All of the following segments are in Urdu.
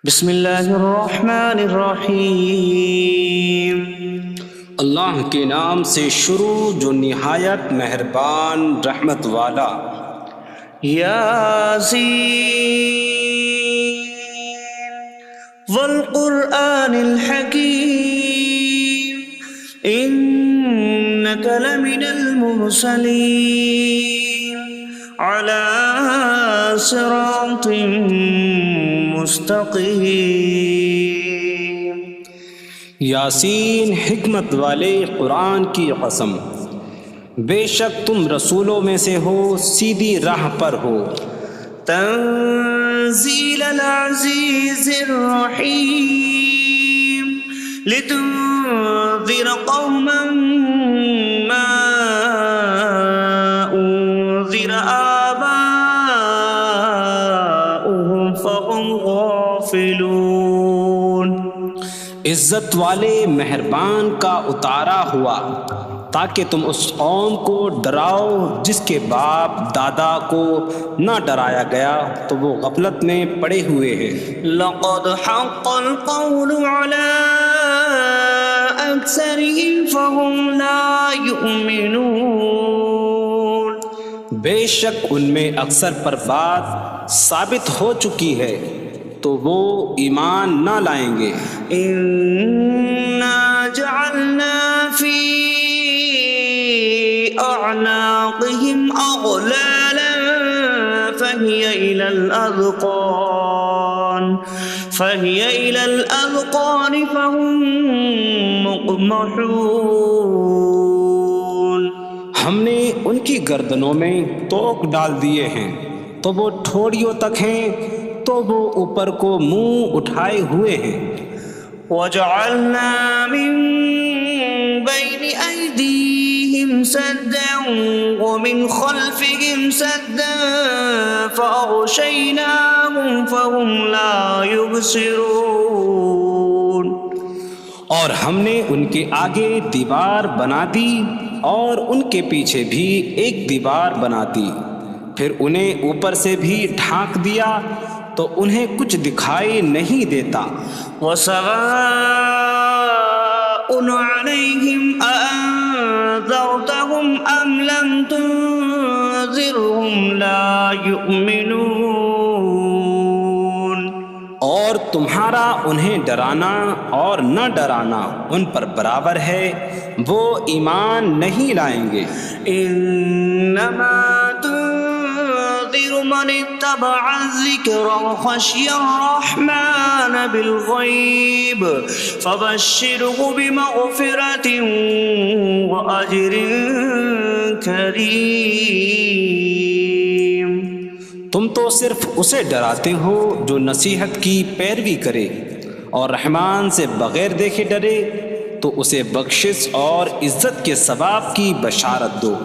بسم اللہ الرحمن الرحیم۔ اللہ کے نام سے شروع جو نہایت مہربان رحمت والا۔ یاسین والقرآن الحکیم انک لمن المرسلین علی صراط مستقیم۔ یاسین حکمت والے قرآن کی قسم، بے شک تم رسولوں میں سے ہو، سیدھی راہ پر ہو۔ تنزیل العزیز الرحیم لتنذر قوما ما انذر آباؤهم فهم غافلون۔ عزت والے مہربان کا اتارا ہوا تاکہ تم اس قوم کو ڈراؤ جس کے باپ دادا کو نہ ڈرایا گیا تو وہ غفلت میں پڑے ہوئے ہیں۔ لقد حق القول على أكثرهم فهم لا يؤمنون۔ بے شک ان میں اکثر پر بات ثابت ہو چکی ہے تو وہ ایمان نہ لائیں گے۔ إنا جعلنا في أعناقهم أغلالا فهي إلى الأذقان فهم مقمحون۔ ہم نے ان کی گردنوں میں توق ڈال دیے ہیں تو وہ ٹھوڑیوں تک ہیں، تو وہ اوپر کو منہ اٹھائے ہوئے ہیں۔ وجعلنا من بين أيديهم سدا ومن خلفهم سدا فأغشيناهم فهم لا يبصرون۔ اور ہم نے ان کے آگے دیوار بنا دی اور ان کے پیچھے بھی ایک دیوار بنا دی، پھر انہیں اوپر سے بھی ڈھانک دیا تو انہیں کچھ دکھائی نہیں دیتا۔ وسواء عليهم أأنذرتهم أم لم تنذرهم لا يؤمنون۔ اور تمہارا انہیں ڈرانا اور نہ ڈرانا ان پر برابر ہے، وہ ایمان نہیں لائیں گے۔ انما تنذر من اتبع الذکر وخشی الرحمن بالغیب فبشره بمغفرة واجر کریم۔ تم تو صرف اسے ڈراتے ہو جو نصیحت کی پیروی کرے اور رحمان سے بغیر دیکھے ڈرے، تو اسے بخشش اور عزت کے ثواب کی بشارت دو۔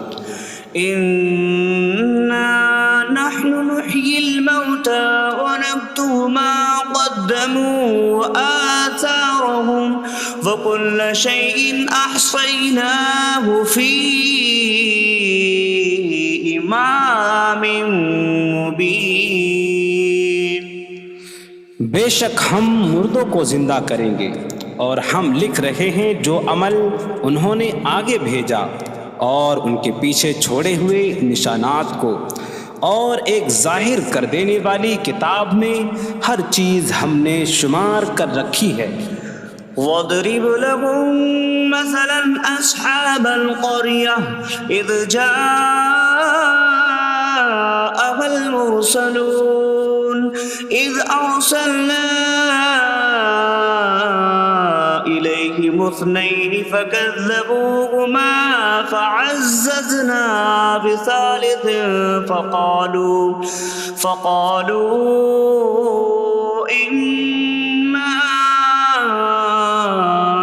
انا نحن نحيي الموتى ونكتب ما قدموا وآثارهم وكل شيء أحصيناه في إمام مبين۔ بے شک ہم مردوں کو زندہ کریں گے اور ہم لکھ رہے ہیں جو عمل انہوں نے آگے بھیجا اور ان کے پیچھے چھوڑے ہوئے نشانات کو، اور ایک ظاہر کر دینے والی کتاب میں ہر چیز ہم نے شمار کر رکھی ہے۔ وَاضْرِبْ لَهُم مَّثَلًا أَصْحَابَ الْقَرْيَةِ إِذْ جَاءَهَا الْمُرْسَلُونَ إِذْ أَرْسَلْنَا إِلَيْهِمُ اثْنَيْنِ فَكَذَّبُوهُمَا فَعَزَّزْنَا بِثَالِثٍ فَقَالُوا إِنَّا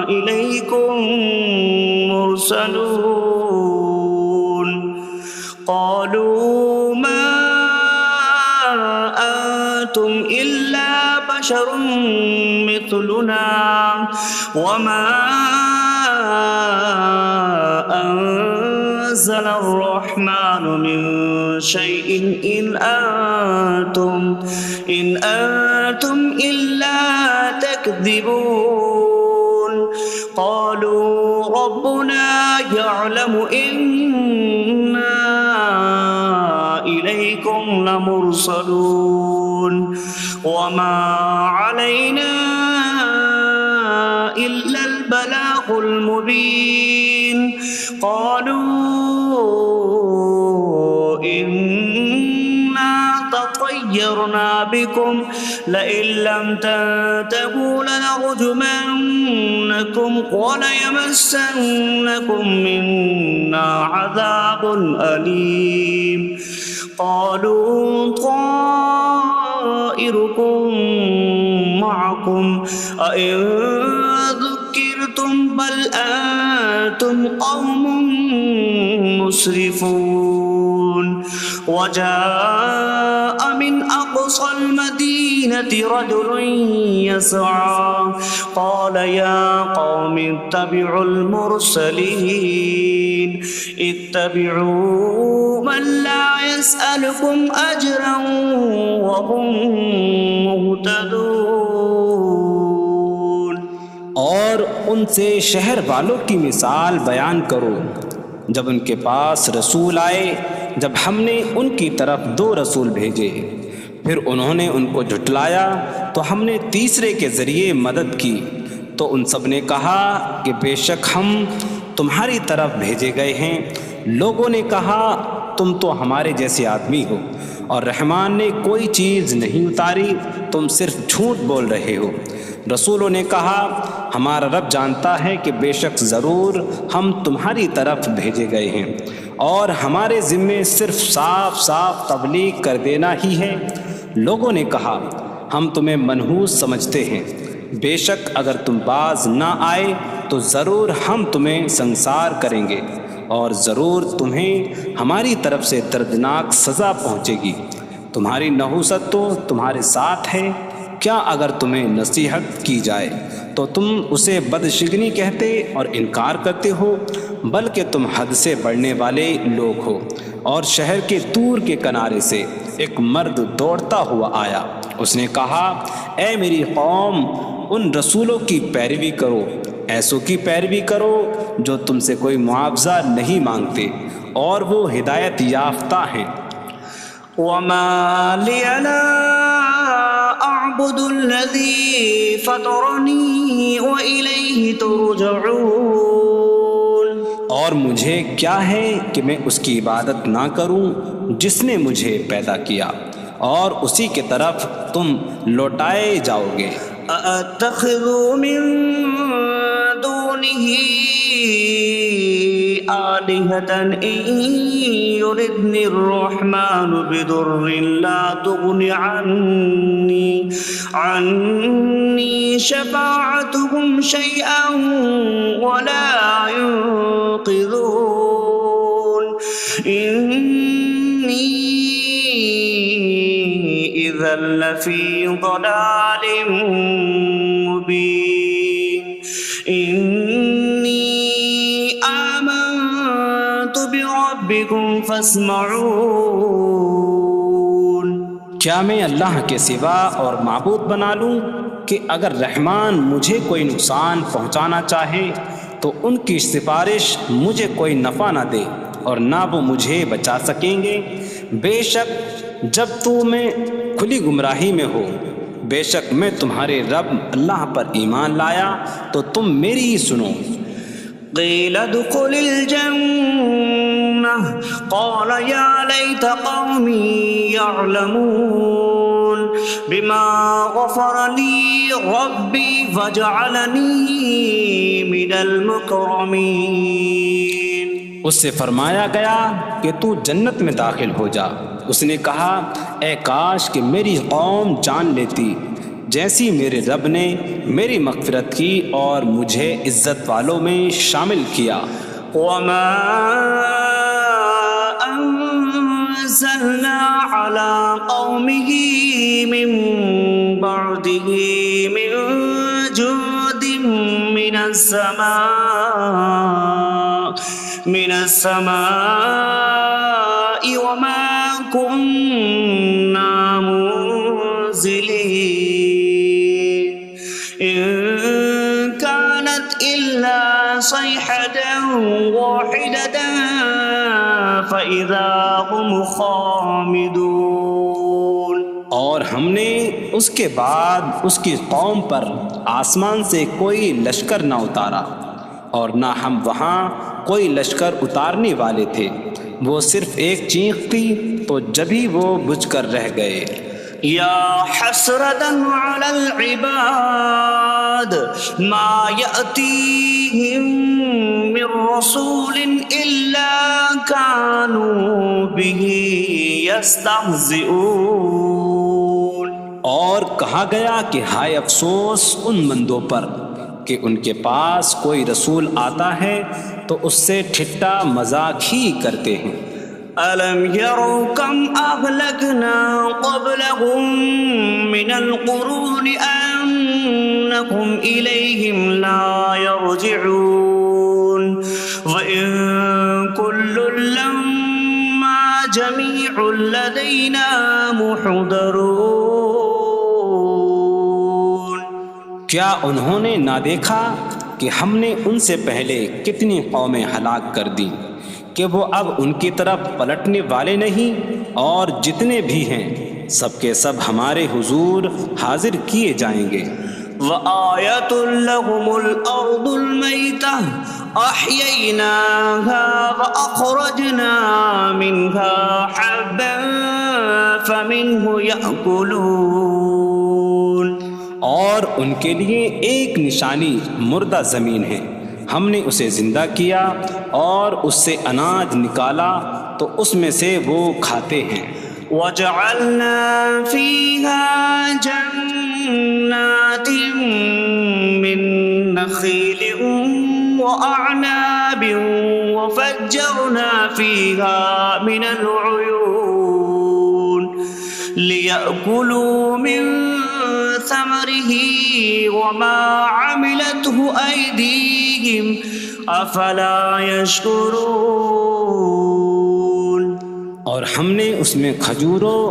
إِلَيْكُمْ مُرْسَلُونَ۔ قَالُوا مَا أَنتُمْ إِلَّا بَشَرٌ مِثْلُنَا وَمَا أَنتُمْ نزل الرحمن من شيء إن أنتم إلا تكذبون قالوا ربنا يعلم إنا إليكم لمرسلون وما علينا إلا البلاغ المبين قالوا إنا تطيرنا بكم لئن لم تنتهوا لنرجمنكم وليمسنكم منا عذاب أليم قالوا طائركم معكم أئن ذكرتم بل أنتم قوم مسرفون وجاء من أقصى المدينة رجل يسعى قال يا قوم اتبعوا المرسلين اتبعوا من لا يسألكم أجرا وهم مهتدون اور ان سے شہر والوں کی مثال بیان کرو جب ان کے پاس رسول آئے جب ہم نے ان کی طرف 2 رسول بھیجے پھر انہوں نے ان کو جھٹلایا تو ہم نے تیسرے کے ذریعے مدد کی تو ان سب نے کہا کہ بے شک ہم تمہاری طرف بھیجے گئے ہیں لوگوں نے کہا تم تو ہمارے جیسے آدمی ہو اور رحمان نے کوئی چیز نہیں اتاری تم صرف جھوٹ بول رہے ہو رسولوں نے کہا ہمارا رب جانتا ہے کہ بے شک ضرور ہم تمہاری طرف بھیجے گئے ہیں اور ہمارے ذمے صرف صاف صاف تبلیغ کر دینا ہی ہے لوگوں نے کہا ہم تمہیں منحوس سمجھتے ہیں بے شک اگر تم باز نہ آئے تو ضرور ہم تمہیں سنسار کریں گے اور ضرور تمہیں ہماری طرف سے دردناک سزا پہنچے گی تمہاری نحوست تو تمہارے ساتھ ہے کیا اگر تمہیں نصیحت کی جائے تو تم اسے بدشگنی کہتے اور انکار کرتے ہو بلکہ تم حد سے بڑھنے والے لوگ ہو اور شہر کے دور کے کنارے سے ایک مرد دوڑتا ہوا آیا اس نے کہا اے میری قوم ان رسولوں کی پیروی کرو ایسوں کی پیروی کرو جو تم سے کوئی معاوضہ نہیں مانگتے اور وہ ہدایت یافتہ ہیں وما لي لا أعبد الذي فطرني وإليه ترجعون اور مجھے کیا ہے کہ میں اس کی عبادت نہ کروں جس نے مجھے پیدا کیا اور اسی کی طرف تم لوٹائے جاؤ گے أأتخذ من دونه آلهة إن يردني الرحمن بضر لا تغن عني شفاعتهم شيئا ولا ينقذون إني إذا لفي ضلال مبين إني آمنت بربكم فاسمعون کیا میں اللہ کے سوا اور معبود بنا لوں کہ اگر رحمان مجھے کوئی نقصان پہنچانا چاہے تو ان کی سفارش مجھے کوئی نفع نہ دے اور نہ وہ مجھے بچا سکیں گے بے شک جب میں کھلی گمراہی میں ہو بے شک میں تمہارے رب اللہ پر ایمان لایا تو تم میری ہی سنو قيل ادخل الجنة قال يا ليت قومي يعلمون بما غفر لي ربي فجعلني من المكرمين اس سے فرمایا گیا کہ تو جنت میں داخل ہو جا اس نے کہا اے کاش کہ میری قوم جان لیتی جیسی میرے رب نے میری مغفرت کی اور مجھے عزت والوں میں شامل کیا وما أنزلنا على قومه من بعده من جود من السماء من السماء وما كنا منزلين إن كانت إلا صيحة واحدة فإذا هم خامدون. اور ہم نے اس کے بعد اس کی قوم پر آسمان سے کوئی لشکر نہ اتارا اور نہ ہم وہاں کوئی لشکر اتارنے والے تھے. وہ صرف ایک چیخ تھی تو جبھی وہ بجھ کر رہ گئے. یا حسرة على العباد ما يأتيهم من رسول إلا كانوا به يستهزئون. اور کہا گیا کہ ہائے افسوس ان بندوں پر کہ ان کے پاس کوئی رسول آتا ہے تو اس سے ٹھٹا مذاق ہی کرتے ہیں. ألم يروا كم أهلكنا قبلهم من القرون أنكم إليهم لا يرجعون وإن كل لما جميع لدينا محضرون. کیا انہوں نے نہ دیکھا کہ ہم نے ان سے پہلے کتنی قومیں ہلاک کر دیں کہ وہ اب ان کی طرف پلٹنے والے نہیں، اور جتنے بھی ہیں سب کے سب ہمارے حضور حاضر کیے جائیں گے. وآیۃ لہم الارض المیتہ احییناہا واخرجنا منہا حبا فمنہ یأکلون. اور ان کے لیے ایک نشانی مردہ زمین ہے، ہم نے اسے زندہ کیا اور اس سے اناج نکالا تو اس میں سے وہ کھاتے ہیں. وَجَعَلْنَا فِيهَا جَنَّاتٍ مِّن نَخِيلٍ وَأَعْنَابٍ وَفَجَّرْنَا فِيهَا مِنَ الْعُيُونِ لِيَأْكُلُوا مِن ثَمَرِهِ وَمَا عَمِلَتْهُ أَيْدِيهِمْ أَفَلَا يَشْكُرُونَ. اور ہم نے اس میں کھجوروں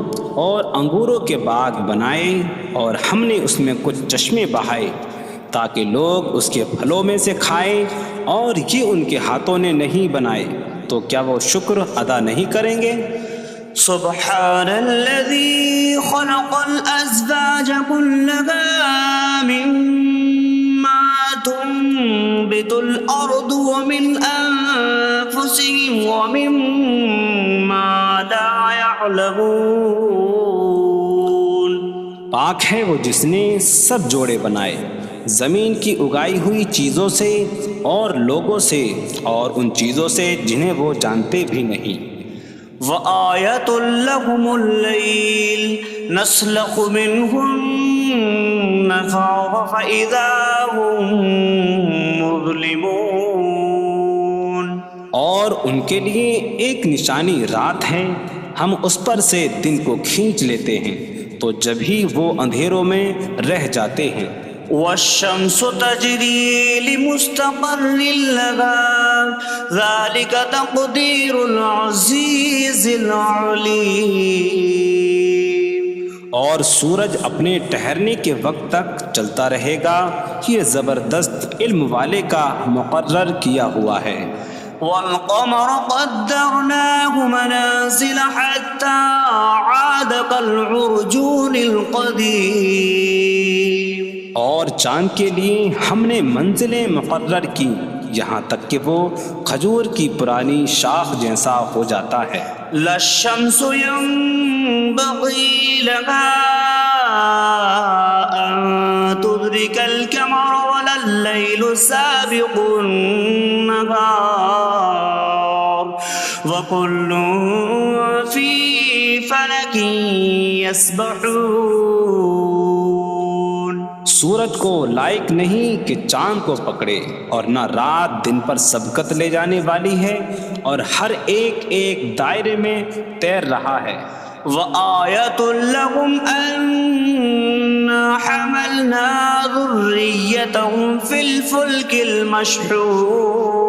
اور انگوروں کے باغ بنائے اور ہم نے اس میں کچھ چشمے بہائے تاکہ لوگ اس کے پھلوں میں سے کھائیں، اور یہ ان کے ہاتھوں نے نہیں بنائے تو کیا وہ شکر ادا نہیں کریں گے؟ سبحان الذي خلق الأزواج كلها مما تنبت الأرض ومن أنفسهم ومما لا يعلمون. پاک ہے وہ جس نے سب جوڑے بنائے زمین کی اگائی ہوئی چیزوں سے اور لوگوں سے اور ان چیزوں سے جنہیں وہ جانتے بھی نہیں. وآیۃ لہم اللیل نسلخ منہ النہار فإذا هم مظلمون. اور ان کے لیے ایک نشانی رات ہے، ہم اس پر سے دن کو کھینچ لیتے ہیں تو جبھی وہ اندھیروں میں رہ جاتے ہیں. والشمس تجری لمستقر لها ذلك تقدیر العزیز العلیم. اور سورج اپنے ٹھہرنے کے وقت تک چلتا رہے گا، یہ زبردست علم والے کا مقرر کیا ہوا ہے. والقمر قدرناه منازل حتى عاد كالعرجون القديم. اور چاند کے لیے ہم نے منزلیں مقرر کی یہاں تک کہ وہ کھجور کی پرانی شاخ جیسا ہو جاتا ہے. لا الشمس ينبغي لها أن تدرك القمر ولا الليل سابق النهار وكل في فلك يسبحون. سورج کو لائق نہیں کہ چاند کو پکڑے، اور نہ رات دن پر سبقت لے جانے والی ہے، اور ہر ایک ایک دائرے میں تیر رہا ہے. وآیۃ لہم انا حملنا ذریتہم فی الفلک المشحون.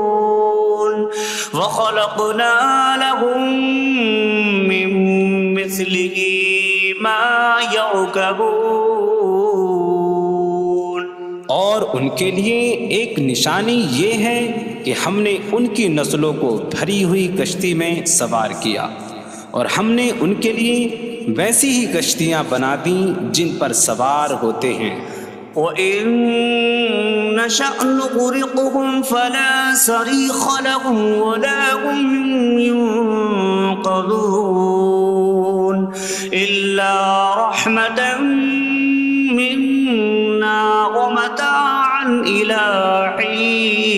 وخلقنا لهم من مثله ما يركبون. اور ان کے لیے ایک نشانی یہ ہے کہ ہم نے ان کی نسلوں کو بھری ہوئی کشتی میں سوار کیا، اور ہم نے ان کے لیے ویسی ہی کشتیاں بنا دیں جن پر سوار ہوتے ہیں. وَإِن نَّشَأْ نُغْرِقْهُمْ فَلَا صَرِيخَ لَهُمْ وَلَا هُمْ يُنقَذُونَ إِلَّا رَحْمَةً مِّنَّا وَمَتَاعًا إِلَىٰ حِينٍ.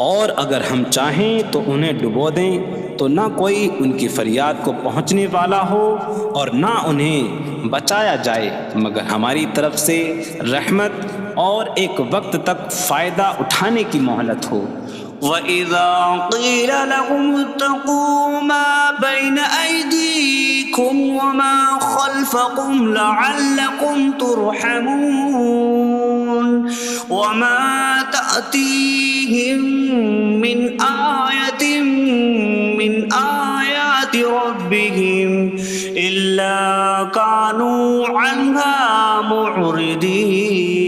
اور اگر ہم چاہیں تو انہیں ڈبو دیں تو نہ کوئی ان کی فریاد کو پہنچنے والا ہو اور نہ انہیں بچایا جائے مگر ہماری طرف سے رحمت اور ایک وقت تک فائدہ اٹھانے کی مہلت ہو. وَإِذَا قِيلَ لَهُمُ اتَّقُوا مَا بَيْنَ أَيْدِيكُمْ وَمَا خَلْفَكُمْ لَعَلَّكُمْ تُرْحَمُونَ وَمَا تَأْتِيهِم مِّنْ آيَةٍ مِّنْ آيَاتِ رَبِّهِمْ إِلَّا كَانُوا عَنْهَا مُعْرِضِينَ.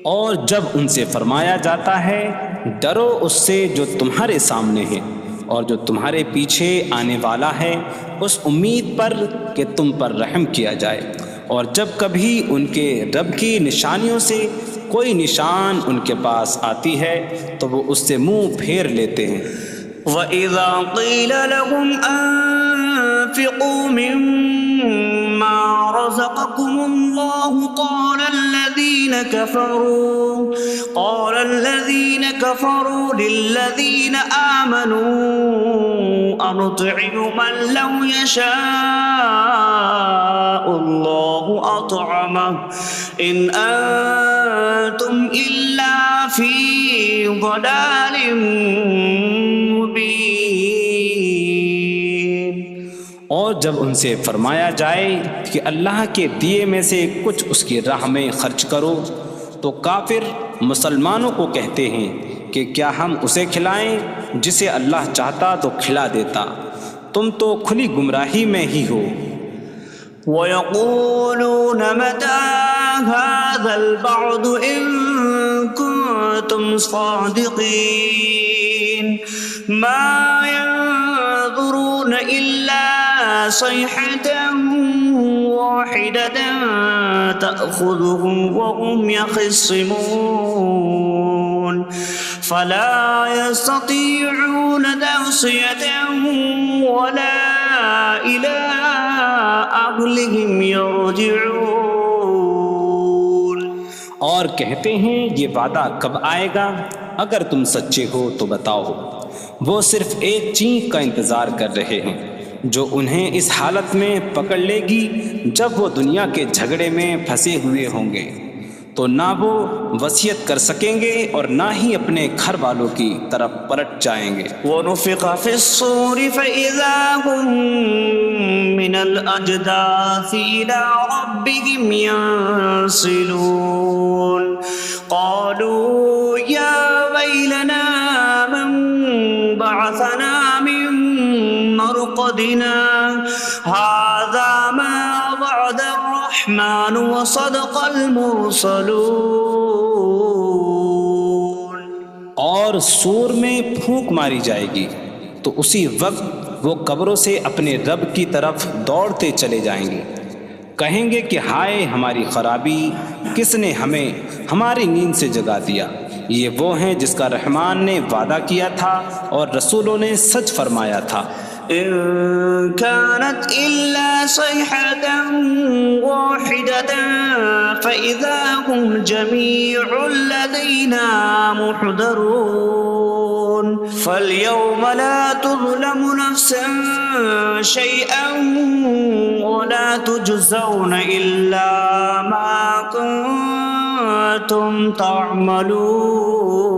اور جب ان سے فرمایا جاتا ہے ڈرو اس سے جو تمہارے سامنے ہے اور جو تمہارے پیچھے آنے والا ہے، اس امید پر کہ تم پر رحم کیا جائے، اور جب کبھی ان کے رب کی نشانیوں سے کوئی نشان ان کے پاس آتی ہے تو وہ اس سے منہ پھیر لیتے ہیں. وَإِذَا قِيلَ لَهُمْ أَنفِقُوا مِمَّا رَزَقَكُمُ اللَّهُ قَالَ الَّذِينَ كَفَرُوا لِلَّذِينَ آمَنُوا أَنُطْعِمُ مَن لَّوْ يَشَاءُ اللَّهُ أَطْعَمَهُ إِنْ أَنتُمْ إِلَّا فِي ضَلَالٍ مبین. اور جب ان سے فرمایا جائے کہ اللہ کے دیے میں سے کچھ اس کی راہ میں خرچ کرو تو کافر مسلمانوں کو کہتے ہیں کہ کیا ہم اسے کھلائیں جسے اللہ چاہتا تو کھلا دیتا، تم تو کھلی گمراہی میں ہی ہو. وَيَقُولُونَ مَتَىٰ هَٰذَا الْوَعْدُ إِن كُنتُمْ صَادِقِينَ مَا يَنظُرُونَ إِلَّا صَيْحَةً وَاحِدَةً تَأْخُذُهُمْ وَهُمْ يَخِصِّمُونَ فَلَا يَسْتَطِيعُونَ تَوْصِيَةً وَلَا إِلَىٰ أَهْلِهِمْ يَرْجِعُونَ. اور کہتے ہیں یہ وعدہ کب آئے گا؟ اگر تم سچے ہو تو بتاؤ. وہ صرف ایک چینک کا انتظار کر رہے ہیں جو انہیں اس حالت میں پکڑ لے گی جب وہ دنیا کے جھگڑے میں پھنسے ہوئے ہوں گے، تو نہ وہ وصیت کر سکیں گے اور نہ ہی اپنے گھر والوں کی طرف پلٹ جائیں گے. وَنُفِخَ فِي الصُّورِ فَإِذَا هُم مِّنَ الْأَجْدَاثِ إِلَىٰ رَبِّهِمْ يَنسِلُونَ قَالُوا يَا وَيْلَنَا مَن بَعَثَنَا مِن مَّرْقَدِنَا هَٰذَا مَا وَعَدَ الرَّحْمَٰنُ وَصَدَقَ الْمُرْسَلُونَ. اور سور میں پھونک ماری جائے گی تو اسی وقت وہ قبروں سے اپنے رب کی طرف دوڑتے چلے جائیں گے، کہیں گے کہ ہائے ہماری خرابی، کس نے ہمیں ہماری نیند سے جگا دیا. یہ وہ ہیں جس کا رحمان نے وعدہ کیا تھا اور رسولوں نے سچ فرمایا تھا. إن كانت إلا صيحة واحدة فإذا هم جميع لدينا محضرون. فاليوم لا تظلم نفس شيئا ولا تجزون إلا ما كنتم تعملون.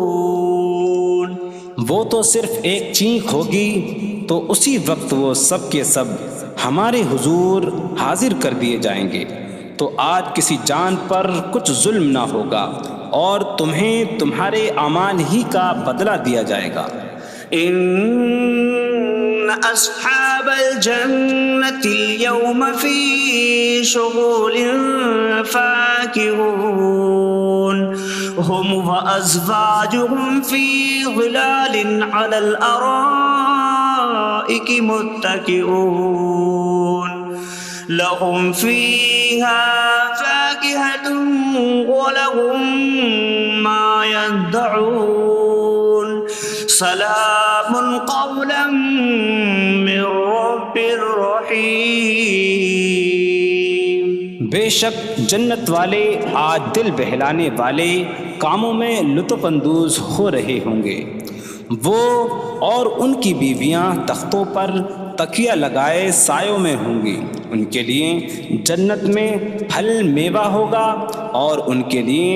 وہ تو صرف ایک چینک ہوگی تو اسی وقت وہ سب کے سب ہمارے حضور حاضر کر دیے جائیں گے، تو آج کسی جان پر کچھ ظلم نہ ہوگا اور تمہیں تمہارے اعمال ہی کا بدلہ دیا جائے گا۔ إن أصحاب الجنة اليوم في شغل فاكهون هم وأزواجهم في ظلال على الأرائك متكئون لهم فيها فاكهة ولهم ما يدعون سلام قولا من رب رحیم۔ بے شک جنت والے آج دل بہلانے والے کاموں میں لطف اندوز ہو رہے ہوں گے۔ وہ اور ان کی بیویاں تختوں پر تکیہ لگائے سایوں میں ہوں گی۔ ان کے لیے جنت میں پھل میوہ ہوگا اور ان کے لیے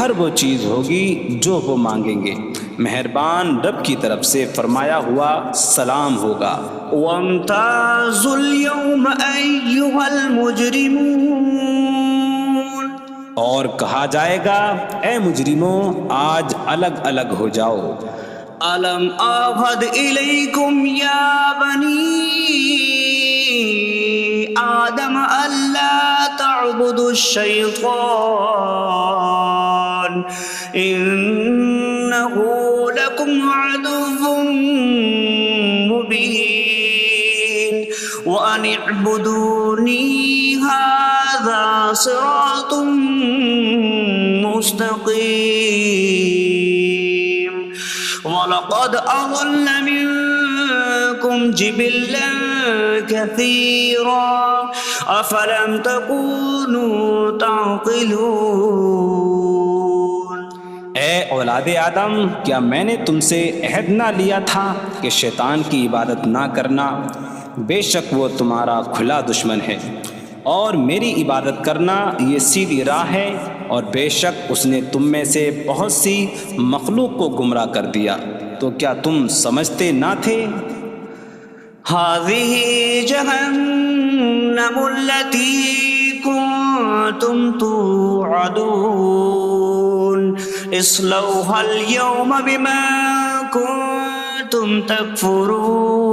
ہر وہ چیز ہوگی جو وہ مانگیں گے۔ مہربان رب کی طرف سے فرمایا ہوا سلام ہوگا۔ وامتازوا اليوم أيها المجرمون، اور کہا جائے گا اے مجرموں آج الگ الگ ہو جاؤ۔ ألم أعهد إليكم يا بني آدم ألا تعبدوا الشيطان إنه لكم عدو مبين وأن اعبدوني هذا صراط مستقيم وَلَقَدْ أَضَلَّ مِنكُمْ جِبِلًّا كَثِيرًا أَفَلَمْ تَكُونُوا تَعْقِلُونَ۔ اے اولاد آدم، کیا میں نے تم سے عہد نہ لیا تھا کہ شیطان کی عبادت نہ کرنا؟ بے شک وہ تمہارا کھلا دشمن ہے، اور میری عبادت کرنا یہ سیدھی راہ ہے، اور بے شک اس نے تم میں سے بہت سی مخلوق کو گمراہ کر دیا، تو کیا تم سمجھتے نہ تھے؟ هذه جهنم التي كنتم توعدون اصلوها اليوم بما كنتم تكفرون۔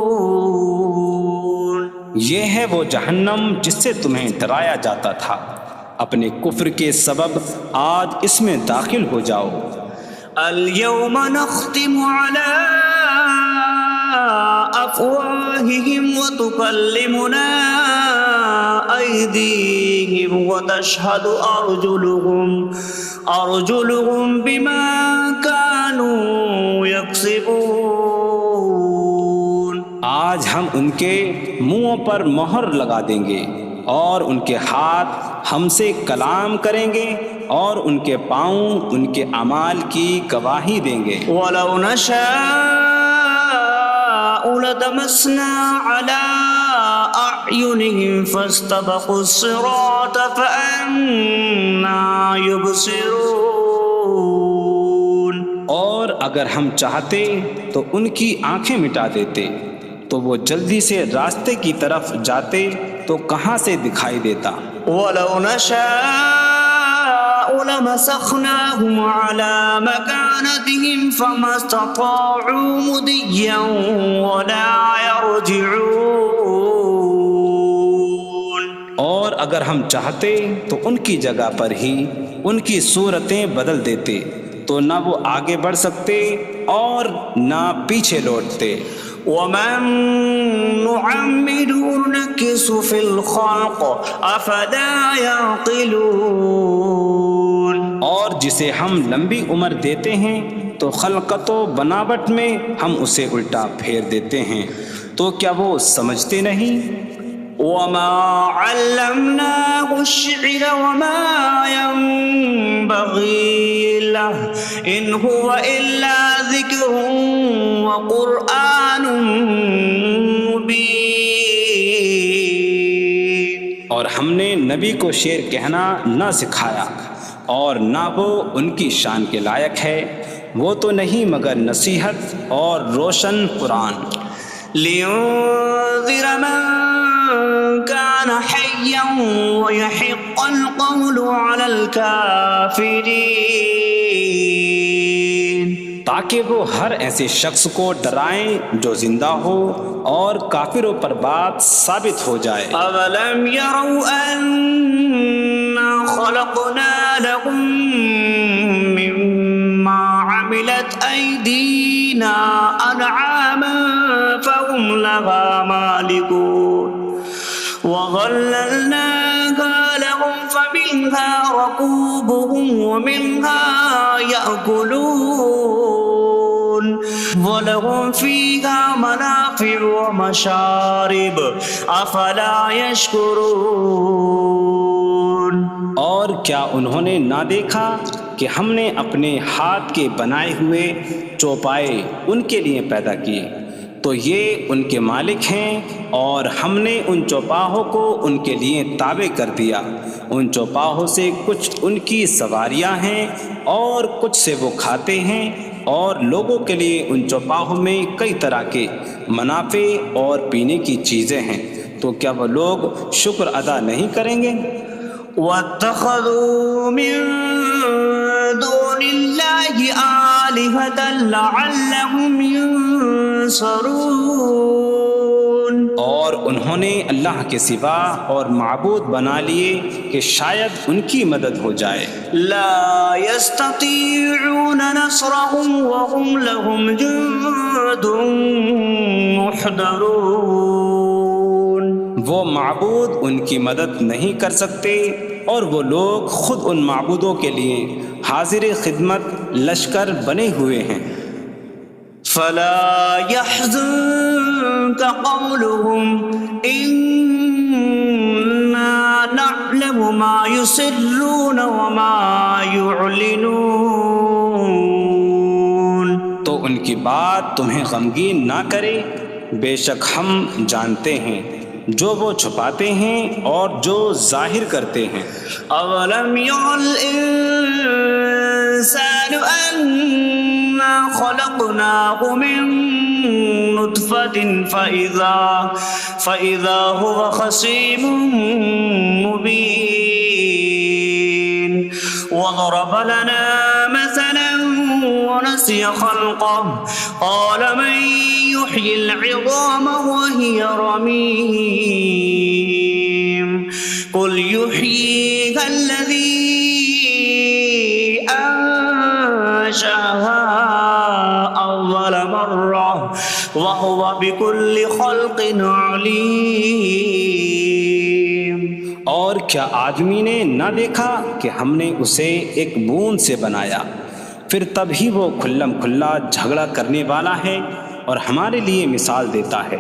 یہ ہے وہ جہنم جس سے تمہیں ڈرایا جاتا تھا، اپنے کفر کے سبب آج اس میں داخل ہو جاؤ۔ اليوم نختم على أفواههم وتكلمنا أيديهم وتشهد أرجلهم بما كانوا يكسبون۔ آج ہم ان کے منہوں پر مہر لگا دیں گے، اور ان کے ہاتھ ہم سے کلام کریں گے، اور ان کے پاؤں ان کے اعمال کی گواہی دیں گے۔ وَلَوْ نَشَاءُ لَطَمَسْنَا عَلَىٰ أَعْيُنِهِمْ فَاسْتَبَقُوا الصِّرَاطَ فَأَنَّىٰ يُبْصِرُونَ۔ اور اگر ہم چاہتے تو ان کی آنکھیں مٹا دیتے، تو وہ جلدی سے راستے کی طرف جاتے تو کہاں سے دکھائی دیتا۔ وَلَوْ نَشَاءُ لَمَسَخْنَاهُمْ عَلَىٰ مَكَانَتِهِمْ فَمَا اسْتَطَاعُوا مُضِيًّا وَلَا يَرْجِعُونَ۔ اور اگر ہم چاہتے تو ان کی جگہ پر ہی ان کی صورتیں بدل دیتے، تو نہ وہ آگے بڑھ سکتے اور نہ پیچھے لوٹتے۔ وَمَن نُّعَمِّرْهُ نُنَكِّسْهُ فِي الْخَلْقِ أَفَلَا يَعْقِلُونَ۔ اور جسے ہم لمبی عمر دیتے ہیں تو خلقت و بناوٹ میں ہم اسے الٹا پھیر دیتے ہیں، تو کیا وہ سمجھتے نہیں؟ وَمَا عَلَّمْنَاهُ الشِّعْرَ وَمَا يَنبَغِي لَهُ إِنْ هُوَ إِلَّا ذِكْرٌ وَقُرْآنٌ مُّبِينٌ۔ اور ہم نے نبی کو شعر کہنا نہ سکھایا، اور نہ وہ ان کی شان کے لائق ہے، وہ تو نہیں مگر نصیحت اور روشن قرآن۔ لِيُنذِرَ مَن كَانَ حَيًّا حيا ويحق القول على الكافرين تاکہ وہ ہر ایسے شخص کو ڈرائیں جو زندہ ہو اور کافروں پر بات ثابت ہو جائے۔ أولم يروا أنا خلقنا لهم مما عملت أيدينا أنعاما فهم لها مالكون وظللناها لهم فمنها ركوبهم ومنها يأكلون وَلَهُمْ فِيهَا مَنَافِعُ وَمَشَارِبُ أَفَلَا يَشْكُرُونَ۔ اور کیا انہوں نے نہ دیکھا کہ ہم نے اپنے ہاتھ کے بنائے ہوئے چوپائے ان کے لیے پیدا کیے، تو یہ ان کے مالک ہیں، اور ہم نے ان چوپاہوں کو ان کے لیے تابع کر دیا۔ ان چوپاہوں سے کچھ ان کی سواریاں ہیں اور کچھ سے وہ کھاتے ہیں، اور لوگوں کے لیے ان چوپاہوں میں کئی طرح کے منافع اور پینے کی چیزیں ہیں، تو کیا وہ لوگ شکر ادا نہیں کریں گے؟ وَاتَّخَذُوا مِن دُونِ اللَّهِ آلِهَةً لَعَلَّهُمْ يُنصَرُونَ۔ اور انہوں نے اللہ کے سوا اور معبود بنا لیے کہ شاید ان کی مدد ہو جائے۔ لا يستطيعون نصرهم وهم لهم جند محضرون۔ وہ معبود ان کی مدد نہیں کر سکتے، اور وہ لوگ خود ان معبودوں کے لیے حاضر خدمت لشکر بنے ہوئے ہیں۔ فلا يحزنك قولهم إنا نعلم ما يسرون وما يعلنون۔ تو ان کی بات تمہیں غمگین نہ کرے، بے شک ہم جانتے ہیں جو وہ چھپاتے ہیں اور جو ظاہر کرتے ہیں۔ اولم ير الانسان انا خلقناه من نطفة فإذا هو خصيم مبين وضرب لنا مثلا ونسي خلقه قال من يحيي العظام وهي رميم قل يحييها الذي أنشأها أول مرة وهو بكل خلق عليم۔ اور کیا آدمی نے نہ دیکھا کہ ہم نے اسے ایک بوند سے بنایا، پھر تب ہی وہ کھلم کھلا جھگڑا کرنے والا ہے اور ہمارے لیے مثال دیتا ہے،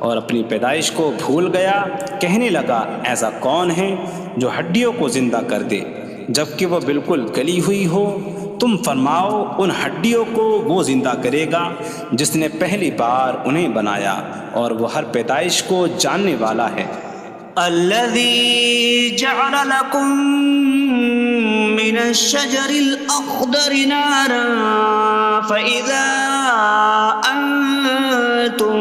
اور اپنی پیدائش کو بھول گیا، کہنے لگا ایسا کون ہے جو ہڈیوں کو زندہ کر دے جبکہ وہ بالکل گلی ہوئی ہو؟ تم فرماؤ ان ہڈیوں کو وہ زندہ کرے گا جس نے پہلی بار انہیں بنایا، اور وہ ہر پیدائش کو جاننے والا ہے۔ الذي جعل لكم من الشجر الأخضر نارا فإذا أنتم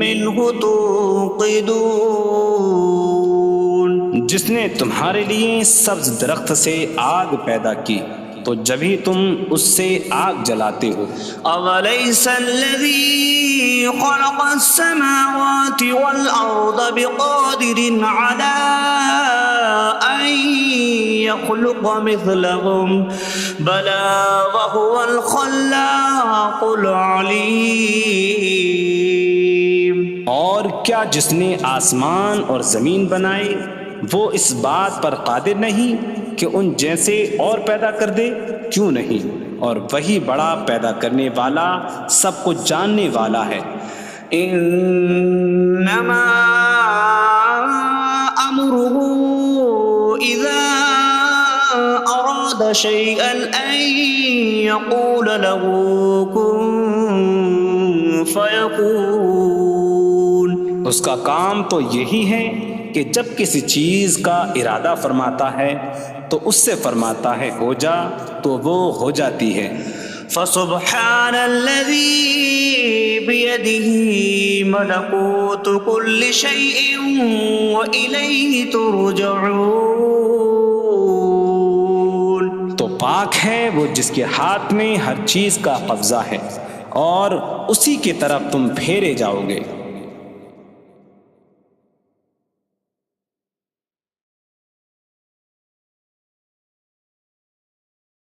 منه توقدون۔ جس نے تمہارے لیے سبز درخت سے آگ پیدا کی تو جب ہی تم اس سے آگ جلاتے ہو۔ أَوَلَيْسَ الَّذِي خَلَقَ السَّمَاوَاتِ وَالْأَرْضَ بِقَادِرٍ عَلَىٰ أَن يَخْلُقَ مِثْلَهُم بَلَىٰ وَهُوَ الْخَلَّاقُ الْعَلِيمُ۔ اور کیا جس نے آسمان اور زمین بنائے وہ اس بات پر قادر نہیں کہ ان جیسے اور پیدا کر دے؟ کیوں نہیں، اور وہی بڑا پیدا کرنے والا سب کچھ جاننے والا ہے۔ انما امره اذا اراد شيئا ان يقول له كن فيكون۔ اس کا کام تو یہی ہے کہ جب کسی چیز کا ارادہ فرماتا ہے تو اس سے فرماتا ہے ہو جا، تو وہ ہو جاتی ہے۔ فسبحان الذي بيده ملكوت كل شيء وإليه ترجعون. تو پاک ہے وہ جس کے ہاتھ میں ہر چیز کا قبضہ ہے اور اسی کی طرف تم پھیرے جاؤ گے.